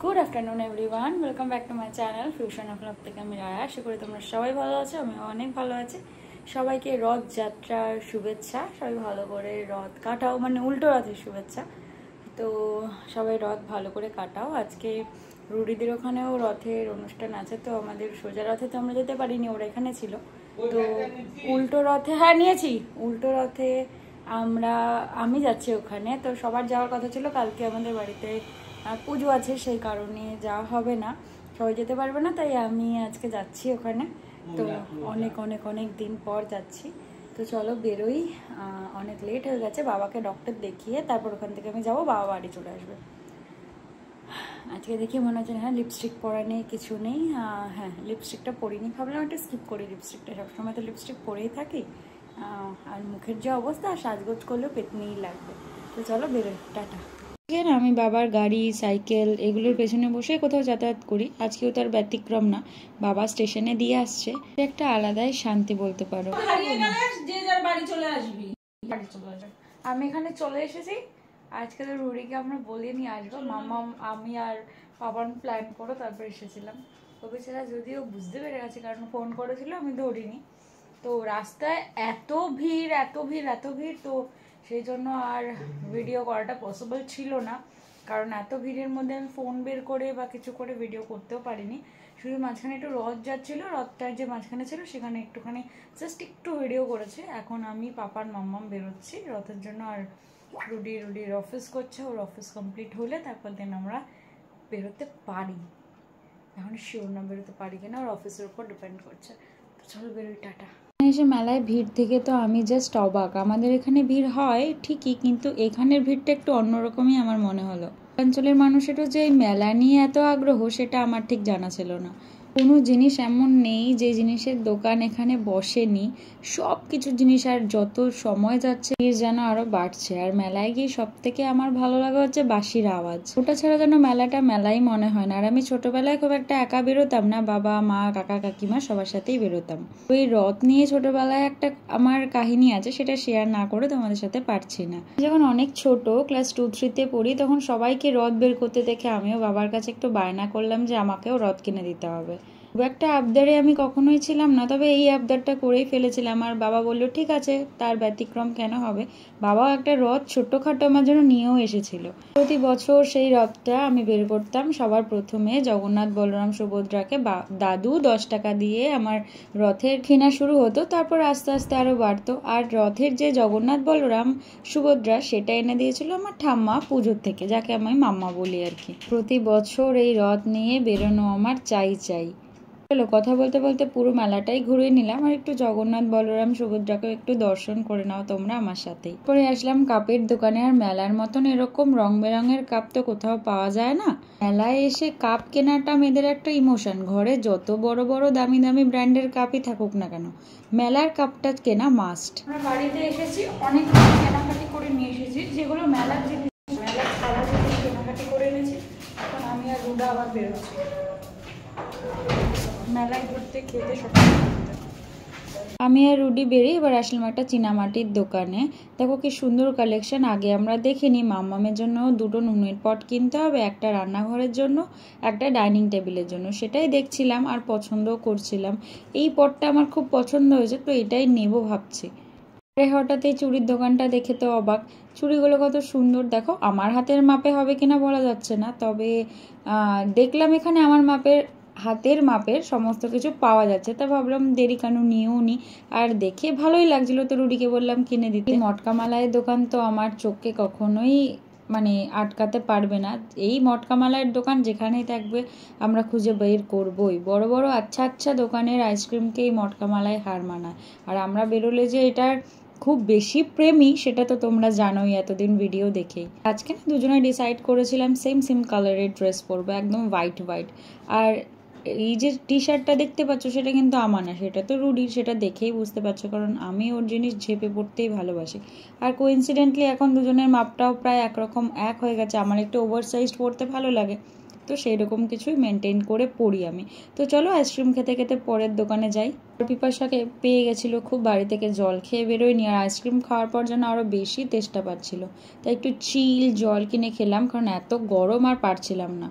Good afternoon everyone, welcome back to my channel fusion of love থেকে আমি রায়া। আশা করি তোমরা সবাই ভালো আছো, আমি অনেক ভালো আছি। সবাইকে রথযাত্রার শুভেচ্ছা। সবাই ভালো করে রথ কাটাও, মানে উল্টো রথের শুভেচ্ছা। তো সবাই রথ ভালো করে কাটাও। আজকে রুডিদের ওখানেও রথের অনুষ্ঠান আছে, তো আমাদের সোজা রথে তো আমরা যেতে পারিনি, ওরা এখানে ছিল। তো উল্টো রথে নিয়েছি। উল্টো রথে আমি যাচ্ছি ওখানে। তো সবার যাওয়ার কথা ছিল, কালকে আমাদের বাড়িতে পুজো আছে, সেই কারণে যাওয়া হবে না, সবাই যেতে পারবে না, তাই আমি আজকে যাচ্ছি ওখানে। তো অনেক অনেক অনেক দিন পর যাচ্ছি। তো চলো বেরোই, অনেক লেট হয়ে গেছে। বাবাকে ডক্টর দেখিয়ে তারপর ওখান থেকে আমি যাবো, বাবা বাড়ি চলে আসবে। আজকে দেখি মনে হচ্ছে হ্যাঁ লিপস্টিক পরা নেই, কিছু নেই। হ্যাঁ, লিপস্টিকটা পরিনি, ভাবলাম একটু স্কিপ করি লিপস্টিকটা, সবসময় তো লিপস্টিক পরেই থাকি। আর মুখের যে অবস্থা, সাজগোজ করলেও পেতনিই লাগবে। তো চলো বেরোই, টাটা। আমি বাবার গাড়ি, সাইকেল এগুলোর পেছনে বসে কোথাও যাতায়াত করি। আজকেও তার ব্যতিক্রম না, বাবা স্টেশনে দিয়ে আসছে। একটা আলাদাই শান্তি বলতে পারো। আমি এখানে চলে এসেছি। আজকে তো রুড়িকে আমরা বলে নিয়ে আসবো, মাম্মা আমি আর বাবার প্ল্যান করো, তারপর এসেছিলাম। তো বেচারা যদিও বুঝতে পেরে গেছে, কারণ ফোন করেছিল, আমি ধরিনি। তো রাস্তায় এত ভিড় এত ভিড় এত ভিড়, তো সেই জন্য আর ভিডিও করাটা পসিবল ছিল না। কারণ এত ভিড়ের মধ্যে আমি ফোন বের করে বা কিছু করে ভিডিও করতেও পারিনি। শুধু মাঝখানে একটু রথ যাচ্ছিল, রথটার যে মাঝখানে ছিল সেখানে একটুখানি জাস্ট একটু ভিডিও করেছে। এখন আমি পাপার মাম্মাম বেরোচ্ছি রথের জন্য। আর রুডির অফিস করছে, ওর অফিস কমপ্লিট হলে তারপর দিন আমরা বেরোতে পারি। এখন শিওর না বেরোতে পারি কিনা, ওর অফিসের উপর ডিপেন্ড করছে। তো চলো বেরোই, টাটা। এসে মেলায় ভিড় থেকে তো আমি জাস্ট অবাক। আমাদের এখানে ভিড় হয় ঠিকই, কিন্তু এখানের ভিড়টা একটু অন্যরকমই আমার মনে হলো। অঞ্চলের মানুষেরও যে মেলা নিয়ে এত আগ্রহ, সেটা আমার ঠিক জানা ছিল না। কোনো জিনিস এমন নেই যে জিনিসের দোকান এখানে বসেনি, সব কিছু জিনিস। আর যত সময় যাচ্ছে যেন আরো বাড়ছে। আর মেলায় গিয়ে সব থেকে আমার ভালো লাগা হচ্ছে বাঁশির আওয়াজ। ওটা ছাড়া যেন মেলাটা মেলাই মনে হয় না। আর আমি ছোটবেলায় খুব একটা একা বেরোতাম না, বাবা মা কাকা কাকিমা সবার সাথেই বেরোতাম। ওই রথ নিয়ে ছোটবেলায় একটা আমার কাহিনী আছে, সেটা শেয়ার না করে তোমাদের সাথে পারছি না। যখন অনেক ছোট, ক্লাস 2-3-তে পড়ি, তখন সবাইকে রথ বের করতে দেখে আমিও বাবার কাছে একটু বায়না করলাম যে আমাকেও রথ কিনে দিতে হবে। খুব একটা আবদারে আমি কখনোই ছিলাম না, তবে এই আবদারটা করেই ফেলেছিলাম। আর বাবা বলল ঠিক আছে, তার ব্যতিক্রম কেন হবে। বাবাও একটা রথ ছোট্টখাটো আমার জন্য নিয়েও এসেছিল। প্রতি বছর সেই রথটা আমি বের করতাম। সবার প্রথমে জগন্নাথ বলরাম সুভদ্রাকে দাদু 10 টাকা দিয়ে আমার রথের কেনা শুরু হতো, তারপর আস্তে আস্তে আরো বাড়তো। আর রথের যে জগন্নাথ বলরাম সুভদ্রা, সেটা এনে দিয়েছিল আমার ঠাম্মা পুজোর থেকে, যাকে আমি মাম্মা বলি আর কি। প্রতি বছর এই রথ নিয়ে বেরোনো আমার চাই। চলো কথা বলতে বলতে পুরো মেলাটাই ঘুরে নিলাম। আর একটু জগন্নাথ বলরাম সুভদ্রাকে একটু দর্শন করে নাও তোমরা আমার সাথেই। পরে আসলাম কাপের দোকানে। আর মেলার মতন এরকম রং বেরঙের কাপ তো কোথাও পাওয়া যায় না। মেলায় এসে কাপ কেনাটা মেয়েদের একটা ইমোশন। ঘরে যত বড় বড় দামি দামি ব্র্যান্ডের কাপই থাকুক না কেন, মেলার কাপটা কেনা মাস্ট। আমরা বাড়িতে এসেছি, অনেক কেনাকাটি করে নিয়ে এসেছি, যেগুলো মেলার জিনিস, মেলার ছাড়া জিনিস কেনাকাটি করে এনেছি। এখন আমি আর রুডা আবার বেরোচ্ছি মেলায় ঘুরতে, খেতে সব। আমি আর রুডি বেরিয়ে এবার আসলাম একটা চীনামাটির দোকানে। দেখো কি সুন্দর কালেকশন, আগে আমরা দেখিনি। মাম্মামের জন্য 2টো নুনের পট কিনতে হবে, একটা রান্নাঘরের জন্য, একটা ডাইনিং টেবিলের জন্য। সেটাই দেখছিলাম আর পছন্দও করছিলাম। এই পটটা আমার খুব পছন্দ হয়েছে, তো এটাই নেব ভাবছি। হঠাৎ এই চুড়ির দোকানটা দেখে তো অবাক। চুড়িগুলো কত সুন্দর দেখো। আমার হাতের মাপে হবে কিনা বলা যাচ্ছে না, তবে দেখলাম এখানে আমার হাতের মাপের সমস্ত কিছু পাওয়া যাচ্ছে। তা ভাবলাম দেরি কেন, নিয়েও নি। আর দেখে ভালোই লাগছিল, তো রুডিকে বললাম কিনে দিতে। মটকা মালাইয়ের দোকান তো আমার চোখকে কখনোই আটকাতে পারবে না। এই মটকা মালাইয়ের দোকান যেখানেই থাকবে আমরা খুঁজে বের করবই। বড় বড় আচ্ছা দোকানের আইসক্রিমকে এই মটকা মালাই হার মানায়। আর আমরা বেরোলে যে এটার খুব বেশি প্রেমী, সেটা তো তোমরা জানোই এতদিন ভিডিও দেখেই। আজকে না দুজনে ডিসাইড করেছিলাম সেম কালারের ড্রেস পরবো, একদম হোয়াইট। আর এই যে টি শার্টটা দেখতে পাচ্ছ, সেটা কিন্তু আমার না, সেটা তো রুডির। সেটা দেখেই বুঝতে পারছো, কারণ আমি ওর জিনিস ঝেপে পড়তেই ভালোবাসি। আর কোইন্সিডেন্টলি এখন দুজনের মাপটাও প্রায় একরকম এক হয়ে গেছে। আমার একটু ওভারসাইজড পরতে ভালো লাগে, তো সেই রকম কিছুই মেনটেন করে পড়ি আমি। তো চলো আইসক্রিম খেতে খেতে পরের দোকানে যাই। পিপাসাকে পেয়ে গেছিলো খুব, বাড়ি থেকে জল খেয়ে বেরোয়নি। আর আইসক্রিম খাওয়ার পর যেন আরো বেশি তেষ্টা পাচ্ছিল, তাই একটু চিল জল কিনে খেলাম, কারণ এত গরম আর পারছিলাম না।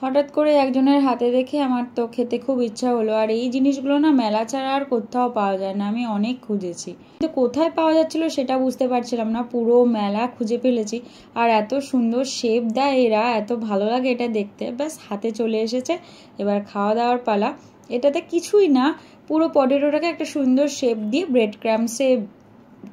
হঠাৎ করে একজনের হাতে দেখে আমার তো খেতে খুব ইচ্ছা হলো। আর এই জিনিসগুলো না মেলা ছাড়া আর কোথাও পাওয়া যায় না, আমি অনেক খুঁজেছি কিন্তু কোথায় পাওয়া যাচ্ছিল সেটা বুঝতে পারছিলাম না। পুরো মেলা খুঁজে ফেলেছি। আর এত সুন্দর শেপ দেয় এরা, এত ভালো লাগে এটা দেখতে। ব্যাস হাতে চলে এসেছে, এবার খাওয়া দাওয়ার পালা। এটাতে কিছুই না, পুরো পটেটোটাকে একটা সুন্দর শেপ দিয়ে ব্রেড ক্রাম্বসে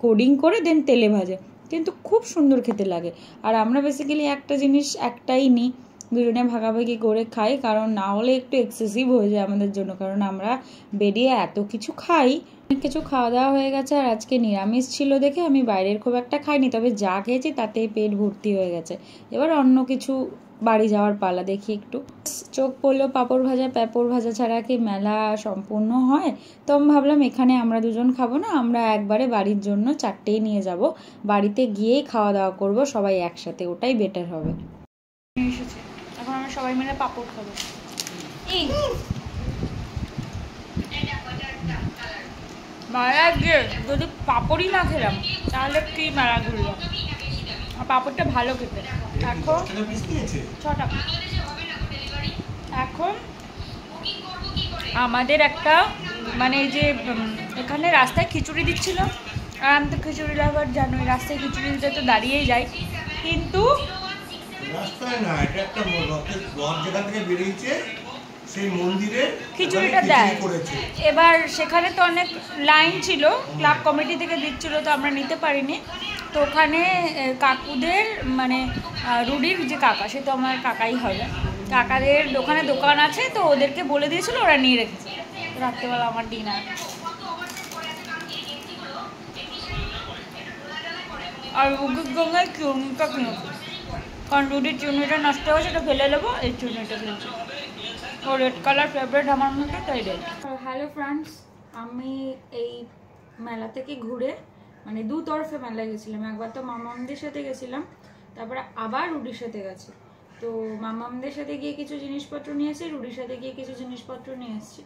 কোডিং করে দেন তেলে ভাজে, কিন্তু খুব সুন্দর খেতে লাগে। আর আমরা বেসিক্যালি একটা জিনিস একটাই নিই, দুজনে ভাগাভাগি করে খাই, কারণ না হলে একটু এক্সেসিভ হয়ে যায় আমাদের জন্য, কারণ আমরা বেরিয়ে এত কিছু খাই। অনেক কিছু খাওয়া দাওয়া হয়ে গেছে। আর আজকে নিরামিষ ছিল দেখে আমি বাইরের খুব একটা খাইনি, তবে যা খেয়েছি তাতেই পেট ভর্তি হয়ে গেছে। এবার অন্য কিছু বাড়ি যাওয়ার পালা, দেখি একটু। চোখ পড়লো পাঁপড় ভাজা। পাঁপড় ভাজা ছাড়া কি মেলা সম্পূর্ণ হয়? তো আমি ভাবলাম এখানে আমরা দুজন খাবো না, আমরা একবারে বাড়ির জন্য 4টেই নিয়ে যাব, বাড়িতে গিয়েই খাওয়া দাওয়া করব সবাই একসাথে, ওটাই বেটার হবে। এসেছে, এখন আমরা সবাই মিলে পাঁপড় খাবো। মেলা গিয়ে যদি পাঁপড়ই না খেলাম তাহলে কি মেলা ঘুরলাম। আর পাঁপড়টা ভালো খেতে। এখন 6 টাকা। এখন আমাদের একটা মানে এই যে এখানে রাস্তায় খিচুড়ি দিচ্ছিল, আর আমি তো খিচুড়ি লাভার, জানোই রাস্তায় খিচুড়ি দিতে তো দাঁড়িয়েই যাই, কিন্তু রাস্তায় না, এটা একটা রথ যেখান থেকে বেরিয়েছে সেই মন্দিরে খিচুড়িটা দেয়। এবার সেখানে তো অনেক লাইন ছিল, ক্লাব কমিটি থেকে দিচ্ছিল, তো আমরা নিতে পারিনি। তো ওখানে কাকুদের মানে রুডির যে কাকা, সে তো আমার কাকাই হবে, কাকাদের দোকানে দোকান আছে, তো ওদেরকে বলে দিয়েছিল, ওরা নিয়ে রেখেছে। রাত্রেবেলা আমার ডিনার। আর রুডির গঙ্গায় চুনিটা কিনেছি, কারণ রুডির চুনিটা নষ্ট হয়েছে, এটা ফেলে নেবো, এই চুনিটা কিনেছি। ও রেড কালার ফেভারিট আমার মধ্যে, তাই রেড। হ্যালো ফ্রেন্ডস, আমি এই মেলা থেকে ঘুরে মানে দুতরফে মেলায় গেছিলাম। একবার তো মামামদের সাথে গেছিলাম, তারপরে আবার রুডির সাথে গেছি। তো মামামদের সাথে গিয়ে কিছু জিনিসপত্র নিয়ে এসেছি, রুডির সাথে গিয়ে কিছু জিনিসপত্র নিয়ে এসেছি।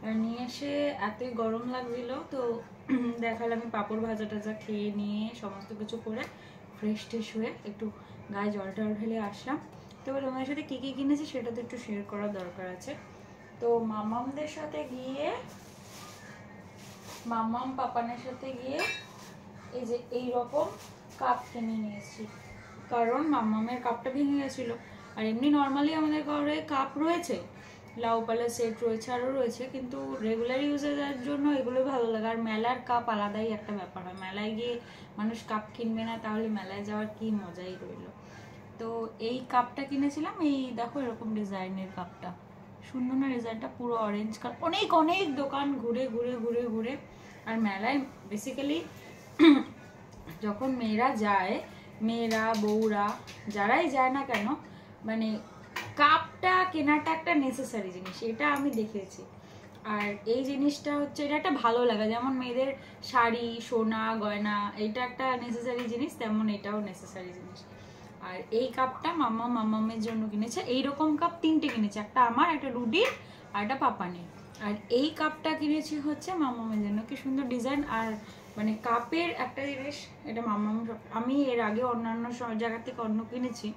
আর নিয়ে এসে এতই গরম লাগছিল, তো দেখালাম আমি পাঁপড় ভাজা টাজা খেয়ে নিয়ে সমস্ত কিছু করে ফ্রেশ ট্রেশ হয়ে একটু গায়ে জল টল ঢেলে আসলাম। তো তোমাদের সাথে কী কী কিনেছি সেটা তো একটু শেয়ার করার দরকার আছে। তো মামামদের সাথে গিয়ে, মামাম পাপানের সাথে গিয়ে এই যে এইরকম কাপ কিনে নিয়ে এসেছি, কারণ মামামের কাপটা ভেঙে গেছিলো। আর এমনি নর্মালি আমাদের ঘরে কাপ রয়েছে, লাউ পালা সেট রয়েছে, আরও রয়েছে, কিন্তু রেগুলার ইউজের জন্য এগুলো ভালো লাগে। আর মেলার কাপ আলাদাই একটা ব্যাপার হয়, মেলায় গিয়ে মানুষ কাপ কিনবে না, তাহলে মেলায় যাওয়ার কি মজাই রইলো। তো এই কাপটা কিনেছিলাম, এই দেখো এরকম ডিজাইনের কাপটা, সুন্দর না ডিজাইনটা, পুরো অরেঞ্জ কালার। অনেক অনেক দোকান ঘুরে ঘুরে ঘুরে ঘুরে, আর মেলায় বেসিক্যালি যখন মেয়েরা যায়, মেয়েরা বউরা যারাই যায় না কেন, মানে কাপটা কেনাটা একটা নেসেসারি জিনিস, এটা আমি দেখেছি। আর এই জিনিসটা হচ্ছে, এটা একটা ভালো লাগা, যেমন মেয়েদের শাড়ি সোনা গয়না এটা একটা নেসেসারি জিনিস, তেমন এটাও নেসেসারি জিনিস। আর এই কাপটা মামামের জন্য কিনেছে, এইরকম কাপ 3টে কিনেছে, একটা আমার, একটা রুডির, আর একটা পাপানের। আর এই কাপটা কিনেছি হচ্ছে মামামের জন্য, কি সুন্দর ডিজাইন। আর মানে কাপের একটা জিনিস, এটা মামাম, আমি এর আগে অন্যান্য জায়গা থেকে অন্য কিনেছি,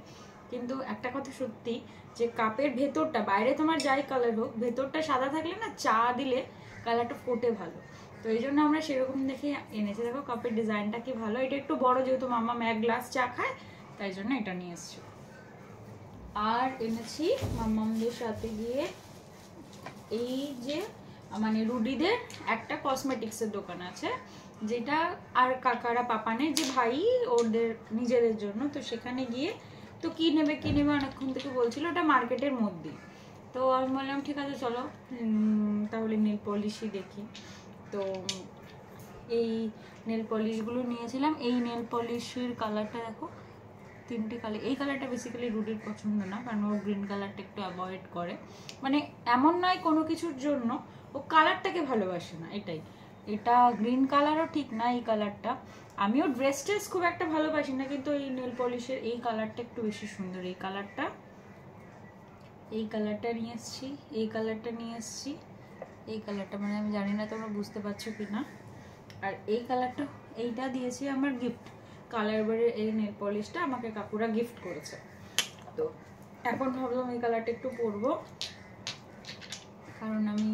কিন্তু একটা কথা সত্যি, যে কাপের ভেতরটা, বাইরে তোমার যাই কালার হোক, ভেতরটা সাদা থাকলে না চা দিলে কালারটা ফোটে ভালো। তো এই জন্য আমরা সেরকম দেখে এনেছি। দেখো কাপের ডিজাইনটা কি ভালো, এটা একটু বড়, যেহেতু মামাম 1 গ্লাস চা খায়, তাই জন্য এটা নিয়ে এসছি। আর এনেছি মামামদের সাথে গিয়ে এই যে মানে রুডিদের একটা কসমেটিক্সের দোকান আছে, যেটা আর কাকারা পাপানের যে ভাই ওদের নিজেদের জন্য, তো সেখানে গিয়ে তো কি নেবে অনেকক্ষণ থেকে বলছিল, ওটা মার্কেটের মধ্যে। তো আমি বললাম ঠিক আছে চলো তাহলে নেল পলিশই দেখি। তো এই নেল পলিশগুলো নিয়েছিলাম। এই নেল পলিশের কালারটা দেখো, 3টে কালার। এই কালারটা বেসিক্যালি রুডির পছন্দ না, কারণ ও গ্রিন কালারটা একটু অ্যাভয়েড করে। মানে এমন নয় কোনো কিছুর জন্য, ও কালারটাকে ভালোবাসে না, এটাই। এটা গ্রিন কালারও ঠিক না এই কালারটা। আমিও ড্রেস ট্রেস খুব একটা ভালোবাসি না, কিন্তু এই নেল পলিশের এই কালারটা একটু বেশি সুন্দর। এই কালারটা নিয়ে এসছি, এই কালারটা নিয়ে এসছি, এই কালারটা মানে আমি জানি না তোমরা বুঝতে পারছো কি না। আর এই কালারটা, এইটা দিয়েছি আমার গিফট, কালার বারের এই নেল পলিশটা আমাকে কাকুরা গিফট করেছে। তো এখন ভাবলাম এই কালারটা একটু পরবো, কারণ আমি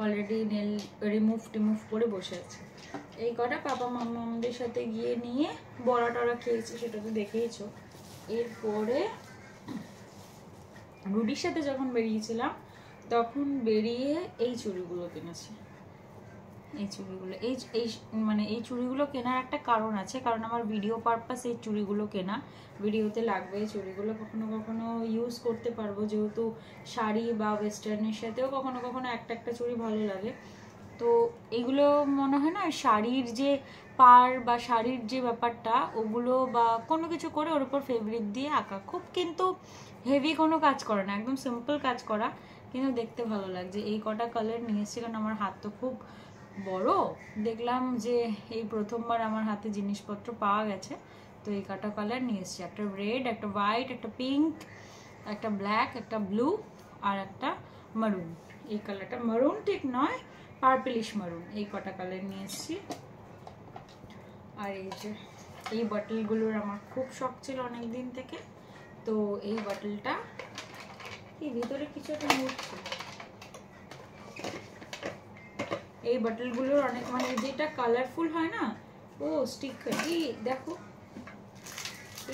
অলরেডি নেল রিমুভ করে বসে আছি। এই কটা পাপা মাম্মা আমাদের সাথে গিয়ে নিয়ে বড়া টড়া খেয়েছি, সেটা তো দেখেইছো। এরপরে রুডির সাথে যখন বেরিয়েছিলাম তখন বেরিয়ে এই চুড়িগুলো কিনেছি। এই চুড়িগুলো মানে এই চুড়িগুলো কেনার একটা কারণ আছে, কারণ আমার ভিডিও পারপাস এই চুড়িগুলো কেনা, ভিডিওতে লাগবে এই চুড়িগুলো, কখনো কখনো ইউজ করতে পারবো, যেহেতু শাড়ি বা ওয়েস্টার্নের সাথেও কখনো কখনো একটা একটা চুড়ি ভালো লাগে। তো এগুলো মনে হয় না শাড়ির যে পার বা শাড়ির যে ব্যাপারটা, ওগুলো বা কোনো কিছু করে ওর উপর ফেব্রিক দিয়ে আঁকা, খুব কিন্তু হেভি কোনো কাজ করে না, একদম সিম্পল কাজ করা, কিন্তু দেখতে ভালো লাগছে। এই কটা কালার নিয়ে এসেছি, কারণ আমার হাত তো খুব বড়, দেখলাম যে এই প্রথমবার আমার হাতে জিনিসপত্র পাওয়া গেছে, তো এই কটা কালার নিয়ে এসেছি। একটা রেড, একটা হোয়াইট, একটা পিঙ্ক, একটা ব্ল্যাক, একটা ব্লু আর একটা মারুন। এই কালারটা মারুন ঠিক নয়, পার্পলিশ মারুন, এই কটা কালার নিয়ে এসেছি। আর এই যে এই বটলগুলোর আমার খুব শখ ছিল অনেক দিন থেকে, তো এই বটলটা এই ভিতরে কিছু একটা মুড়ছে, এই বটলগুলোর অনেক মানে যেটা কালারফুল হয় না, ও স্টিকার, এই দেখো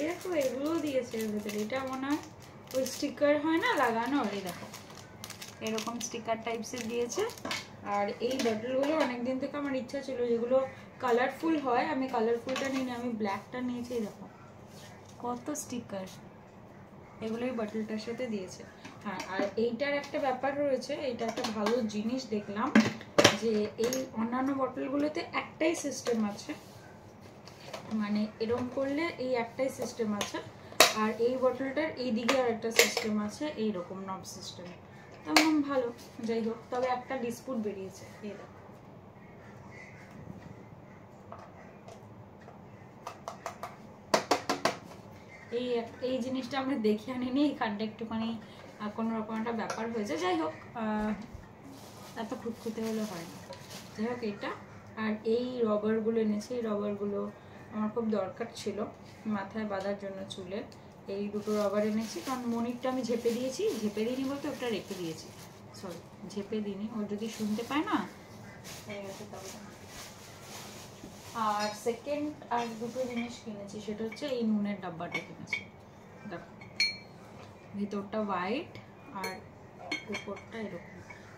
এরকম এগুলোও দিয়েছে এর ভেতরে, এটা মনে হয় ওই স্টিকার হয় না লাগানো, এই দেখো এরকম স্টিকার টাইপসের দিয়েছে। আর এই বটলগুলো অনেকদিন থেকে আমার ইচ্ছা ছিল যেগুলো কালারফুল হয়, আমি কালারফুলটা নিই না, আমি ব্ল্যাকটা নিয়েছি। দেখো কত স্টিকার, এগুলোই বটলটার সাথে দিয়েছে। হ্যাঁ, আর এইটার একটা ব্যাপার রয়েছে, এইটা একটা ভালো জিনিস দেখলাম, যে এই অন্যান্য বটলগুলোতে একটাই সিস্টেম আছে, মানে এরকম করলে এই একটাই সিস্টেম আছে, আর এই বটলটার এই দিকে আর একটা সিস্টেম আছে, এইরকম নব সিস্টেম, তেমন ভালো। যাই হোক, তবে একটা ডিসপুট বেরিয়েছে, এই দেখো এই জিনিসটা আমরা দেখে আনিনি, এখানটা একটুখানি কোনো রকম একটা ব্যাপার হয়েছে, যাই হোক এত খুঁতখুঁতে হলে হয় না। যাই হোক এটা, আর এই রবারগুলো এনেছি, এই রবারগুলো আমার খুব দরকার ছিল মাথায় বাঁধার জন্য চুলে, এই দুটো রবার এনেছি, কারণ মনিরটা আমি ঝেপে দিয়েছি, ঝেপে দিইনি বলতে ওটা রেখে দিয়েছি, সরি ঝেপে দিইনি, ও যদি শুনতে পায় না হয়ে গেছে তবে। আর সেকেন্ড আর দুটো জিনিস কিনেছি, সেটা হচ্ছে এই নুনের ডাব্বাটা কিনেছি, দেখো ভিতরটা হোয়াইট আর উপরটা এরকম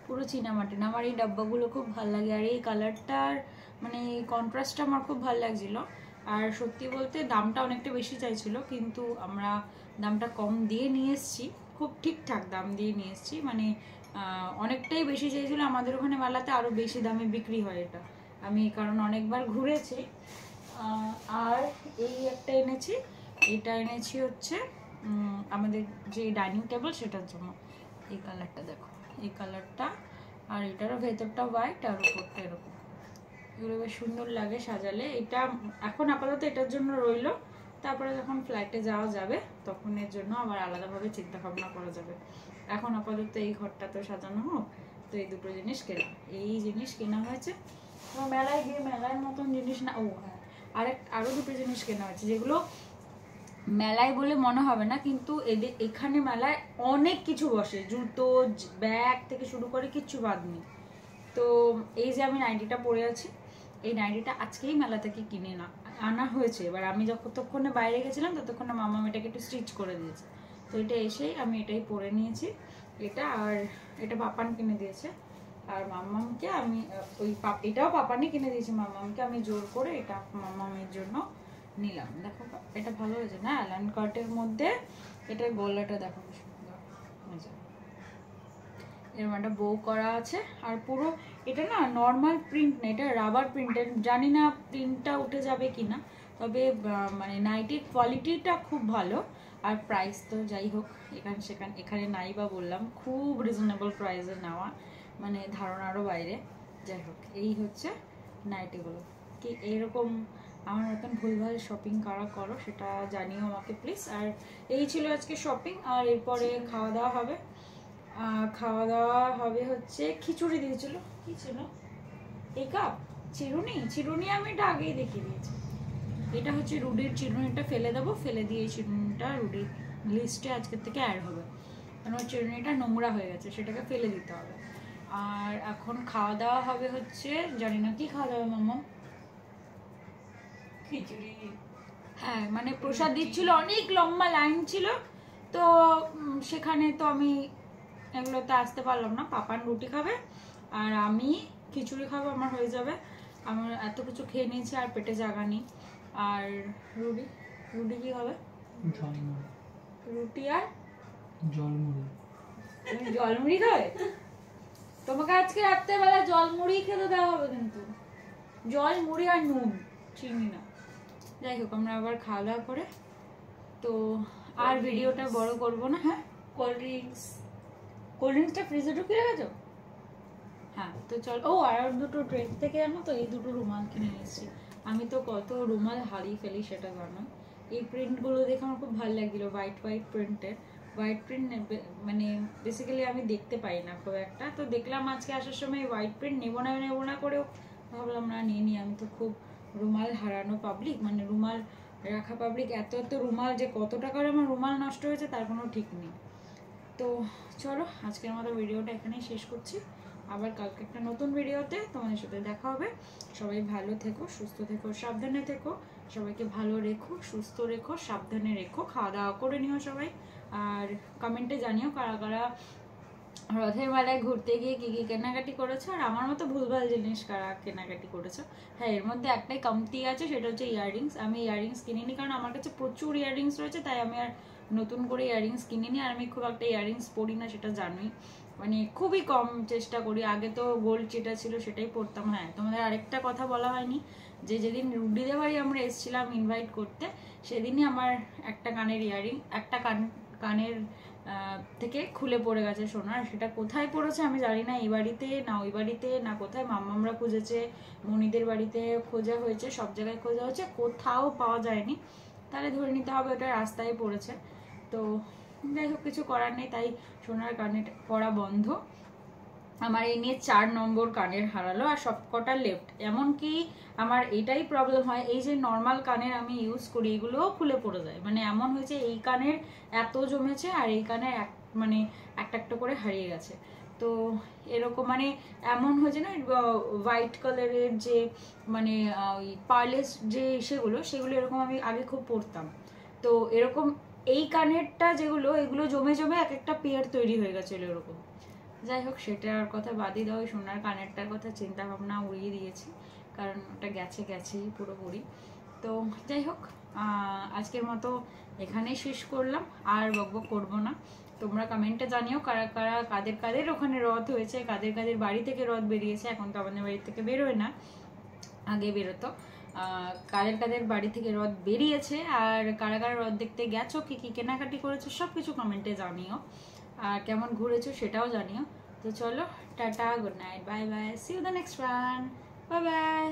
পুরো চীনামাটিন। আমার এই ডাব্বাগুলো খুব ভালো লাগে, আর এই কালারটার মানে কন্ট্রাস্টটা আমার খুব ভালো লাগছিল। আর সত্যি বলতে দামটা অনেকটা বেশি চাইছিল, কিন্তু আমরা দামটা কম দিয়ে নিয়ে এসেছি, খুব ঠিকঠাক দাম দিয়ে নিয়ে এসেছি, মানে অনেকটাই বেশি চাইছিল, আমাদের ওখানে মেলাতে আরও বেশি দামে বিক্রি হয় এটা, আমি কারণ অনেকবার ঘুরেছি। আর এই একটা এনেছি, এটা এনেছি হচ্ছে আমাদের যে ডাইনিং টেবিল সেটার জন্য। এই কালারটা দেখো, এই কালারটা, আর এটারও ভেতরটা হোয়াইট আর উপরটা এরকম, এগুলো বেশ সুন্দর লাগে সাজালে। এটা এখন আপাতত এটার জন্য রইলো, তারপরে যখন ফ্ল্যাটে যাওয়া যাবে তখন এর জন্য আবার আলাদাভাবে চিন্তা ভাবনা করা যাবে। এখন আপাতত এই ঘরটা তো সাজানো হোক, তো এই দুটো জিনিস কেনা, এই জিনিস কেনা হয়েছে। মেলায় গিয়ে মেলার মতন জিনিস না, ও হ্যাঁ আরও দুটো জিনিস কেনা হয়েছে, যেগুলো মেলায় বলে মনে হবে না, কিন্তু এখানে মেলায় অনেক কিছু বসে, জুতো ব্যাগ থেকে শুরু করে কিচ্ছু বাদ নেই। তো এই যে আমি নাইটিটা পরে আছি, এই নাইটিটা আজকেই মেলা থেকে কিনে আনা হয়েছে, এবার আমি যতক্ষণে বাইরে গেছিলাম ততক্ষণে মামা এটাকে একটু স্টিচ করে দিয়েছে, তো এটা এসেই আমি এটাই পরে নিয়েছি এটা। আর এটা পাপান কিনে দিয়েছে, আর মাম্মামকে আমি ওই এটাও পাপানই কিনে দিয়েছে মাম্মামকে, আমি জোর করে এটা মাম্মামের জন্য নিলাম। দেখো এটা ভালো হয়েছে না, অ্যালান কার্টের মধ্যে এটার গলাটা দেখো কি সুন্দর, এরকম একটা বো করা আছে, আর পুরো এটা না নর্মাল প্রিন্ট না, এটা রাবার প্রিন্টের, জানি না প্রিন্টটা উঠে যাবে কিনা, তবে মানে নাইটির কোয়ালিটিটা খুব ভালো। আর প্রাইস তো যাই হোক এখানে নাই বা বললাম, খুব রিজনেবল প্রাইসে নেওয়া, মানে ধারণারও বাইরে। যাই হোক এই হচ্ছে নাইটিগুলো, কি এইরকম আমার মতন ভুলভাল শপিং কারা করো সেটা জানিও আমাকে প্লিজ। আর এই ছিল আজকে শপিং, আর এরপরে খাওয়া দাওয়া হবে। খাওয়া দাওয়া হবে হচ্ছে খিচুড়ি দিয়েছিল, কি ছিল এই কাপ চিরুনি আমি এটা আগেই দেখিয়ে দিয়েছি, এটা হচ্ছে রুটির চিরুনিটা ফেলে দেবো, ফেলে দিয়ে এই চিরুনিটা রুটি লিস্টে আজকের থেকে অ্যাড হবে, কারণ ওর চিরুনিটা নোংরা হয়ে গেছে, সেটাকে ফেলে দিতে হবে। আর এখন খাওয়া দাওয়া হবে হচ্ছে, জানি না কি খাওয়া দাওয়া মাম্মা, খিচুড়ি। হ্যাঁ মানে প্রসাদ দিচ্ছিল, অনেক লম্বা লাইন ছিল, তো সেখানে তো আমি এগুলোতে আসতে পারলাম না। পাপান রুটি খাবে আর আমি খিচুড়ি খাবো, আমার হয়ে যাবে। আমার এত কিছু খেয়ে নিয়েছি আর পেটে জায়গা নেই। আর রুটি, রুটি কি হবে? ঝালমুড়ি। রুটি আর জলমুড়ি। তুমি জলমুড়ি খাবে? তোমাকে আজকে রাত্রেবেলা জলমুড়ি খেতে দেওয়া হবে, কিন্তু জলমুড়ি আর নুন, চিনি না। যাই হোক, আমরা আবার খাওয়া দাওয়া করে তো আর ভিডিওটা বড় করব না। হ্যাঁ, কোল্ড ড্রিঙ্কস। কোল্ড ড্রিঙ্কসটা ফ্রিজে ঢুকিয়ে রেখেছো? হ্যাঁ, তো চল। ও আর দুটো ট্রেন থেকে জানো তো এই দুটো রুমাল কিনে নিয়েছি। আমি তো কত রুমাল হারিয়ে ফেলি সেটা জানো। এই প্রিন্টগুলো দেখে আমার খুব ভালো লাগছিল, হোয়াইট হোয়াইট প্রিন্টের। হোয়াইট প্রিন্ট মানে বেসিক্যালি আমি দেখতে পাই না খুব একটা, তো দেখলাম আজকে আসার সময় হোয়াইট প্রিন্ট নেবো না করেও ভাবলাম না নিয়ে নিই। আমি তো খুব রুমাল হারানো পাবলিক, মানে রুমাল রাখা পাবলিক। এত এত রুমাল যে কত টাকার আমার রুমাল নষ্ট হয়েছে তার কোনো ঠিক নেই। তো চলো, আজকের মতো ভিডিওটা এখানেই শেষ করছি। আবার কালকে একটা নতুন ভিডিওতে তোমাদের সাথে দেখা হবে। সবাই ভালো থেকো, সুস্থ থেকো, সাবধানে থেকো। সবাইকে ভালো রেখো, সুস্থ রেখো, সাবধানে রেখো। খাওয়া দাওয়া করে নিও সবাই। আর কমেন্টে জানিও কারা কারা রথের মেলায় ঘুরতে গিয়ে কী কী কেনাকাটি করেছো, আর আমার মতো ভুলভাল জিনিস কারা কেনাকাটি করেছো। হ্যাঁ, এর মধ্যে একটাই কমতি আছে, সেটা হচ্ছে ইয়াররিংস। আমি ইয়াররিংস কিনিনি, কারণ আমার কাছে প্রচুর ইয়াররিংস রয়েছে, তাই আমি আর নতুন করে ইয়াররিংস কিনিনি। আর আমি খুব একটা ইয়াররিংস পরি না, সেটা জানোই, মানে খুবই কম চেষ্টা করি। আগে তো গোল্ড যেটা ছিল সেটাই পরতাম। হ্যাঁ, তোমাদের আরেকটা কথা বলা হয়নি, যে যেদিন রুডিদের বাড়ি আমরা এসেছিলাম ইনভাইট করতে, সেদিনই আমার একটা কানের ইয়াররিং, একটা কানের থেকে খুলে পড়ে গেছে সোনার। সেটা কোথায় পড়েছে আমি জানি না, এই বাড়িতে না ওই বাড়িতে না কোথায়। মাম্মামরা খুঁজেছে, মনিদের বাড়িতে খোঁজা হয়েছে, সব জায়গায় খোঁজা হয়েছে, কোথাও পাওয়া যায়নি। তাহলে ধরে নিতে হবে ওটা রাস্তায় পড়েছে। তো যাই হোক, কিছু করার নেই, তাই সোনার কানের পরা বন্ধ। আমার এই নিয়ে 4 নম্বর কানের হারালো, আর সব কটা লেফট। এমনকি আমার এটাই প্রবলেম হয়, এই যে নর্মাল কানের আমি ইউজ করি এগুলোও খুলে পড়ে যায়। মানে এমন হয়েছে এই কানের এত জমেছে আর এই কানের মানে একটা একটা করে হারিয়ে গেছে। তো এরকম মানে এমন হয়েছে না, হোয়াইট কালারের যে মানে ওই পার্লেস যে সেগুলো এরকম আমি আগে খুব পরতাম। তো এরকম এই কানেরটা যেগুলো, এগুলো জমে জমে এক একটা পেয়ার তৈরি হয়ে গেছিলো এরকম। যাই হোক, সেটার কথা বাদই দাও, সোনার কানেরটার কথা চিন্তা ভাবনা উড়িয়ে দিয়েছি, কারণ ওটা গেছেই পুরোপুরি। তো যাই হোক, আজকের মতো এখানেই শেষ করলাম, আর বকবক করবো না। তোমরা কমেন্টে জানিও কারা কারা কাদের ওখানে রথ হয়েছে, কাদের বাড়ি থেকে রথ বেরিয়েছে। এখন তো আমাদের বাড়ি থেকে বেরোয় না, আগে বেরোতো। কাদের বাড়ি থেকে রথ বেরিয়েছে, আর কারা কারা রথ দেখতে গেছো, কি কি কেনাকাটি করেছো, সব কিছু কমেন্টে জানিও। আর কেমন ঘুরেছো সেটাও জানিও। তো চলো, tata, good night, bye bye, see you the next one, bye by.